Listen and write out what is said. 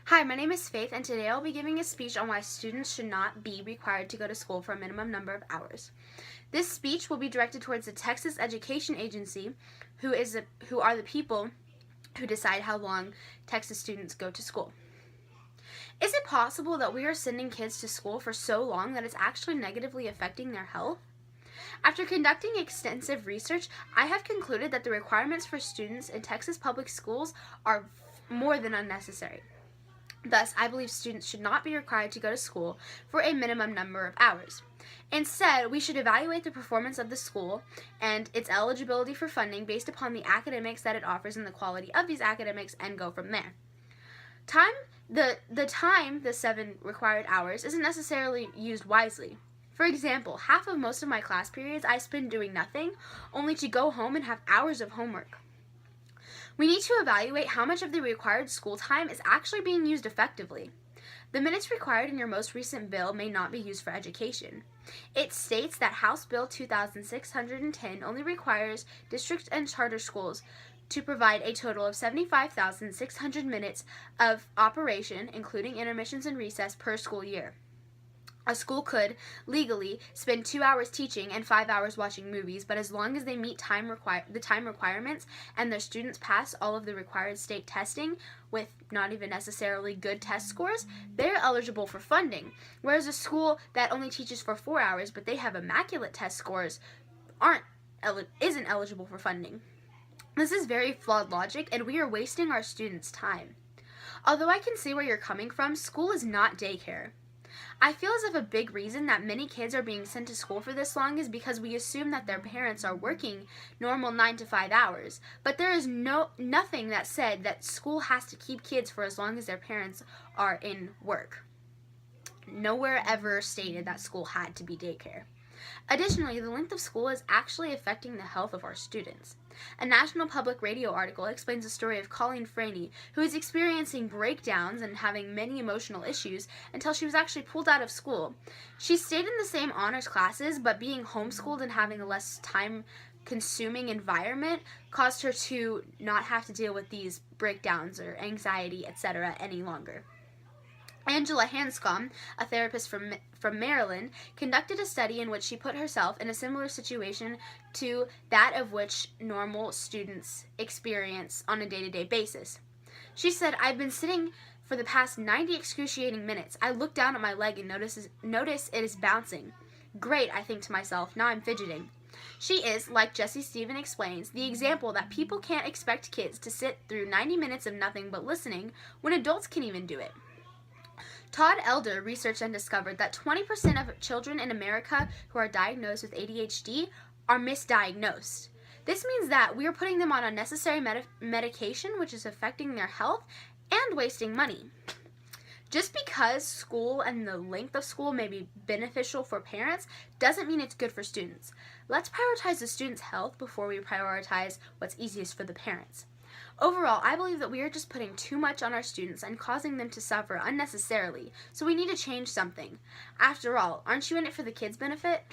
Hi, my name is Faith, and today I'll be giving a speech on why students should not be required to go to school for a minimum number of hours. This speech will be directed towards the Texas Education Agency, who are the people who decide how long Texas students go to school. Is it possible that we are sending kids to school for so long that it's actually negatively affecting their health? After conducting extensive research, I have concluded that the requirements for students in Texas public schools are more than unnecessary. Thus, I believe students should not be required to go to school for a minimum number of hours. Instead, we should evaluate the performance of the school and its eligibility for funding based upon the academics that it offers and the quality of these academics, and go from there. The 7 required hours isn't necessarily used wisely. For example, half of most of my class periods I spend doing nothing, only to go home and have hours of homework. We need to evaluate how much of the required school time is actually being used effectively. The minutes required in your most recent bill may not be used for education. It states that House Bill 2610 only requires district and charter schools to provide a total of 75,600 minutes of operation, including intermissions and recess, per school year. A school could, legally, spend 2 hours teaching and 5 hours watching movies, but as long as they meet the time requirements and their students pass all of the required state testing with not even necessarily good test scores, they're eligible for funding. Whereas a school that only teaches for 4 hours but they have immaculate test scores isn't eligible for funding. This is very flawed logic, and we are wasting our students' time. Although I can see where you're coming from, school is not daycare. I feel as if a big reason that many kids are being sent to school for this long is because we assume that their parents are working normal 9 to 5 hours, but there is nothing that said that school has to keep kids for as long as their parents are in work. Nowhere ever stated that school had to be daycare. Additionally, the length of school is actually affecting the health of our students. A National Public Radio article explains the story of Colleen Franey, who is experiencing breakdowns and having many emotional issues until she was actually pulled out of school. She stayed in the same honors classes, but being homeschooled and having a less time-consuming environment caused her to not have to deal with these breakdowns or anxiety, etc. any longer. Angela Hanscom, a therapist from Maryland, conducted a study in which she put herself in a similar situation to that of which normal students experience on a day-to-day basis. She said, "I've been sitting for the past 90 excruciating minutes. I look down at my leg and notice it is bouncing. Great, I think to myself, now I'm fidgeting." She is, like Jesse Stephen explains, the example that people can't expect kids to sit through 90 minutes of nothing but listening when adults can even do it. Todd Elder researched and discovered that 20% of children in America who are diagnosed with ADHD are misdiagnosed. This means that we are putting them on unnecessary medication, which is affecting their health and wasting money. Just because school and the length of school may be beneficial for parents doesn't mean it's good for students. Let's prioritize the students' health before we prioritize what's easiest for the parents. Overall, I believe that we are just putting too much on our students and causing them to suffer unnecessarily, so we need to change something. After all, aren't you in it for the kids' benefit?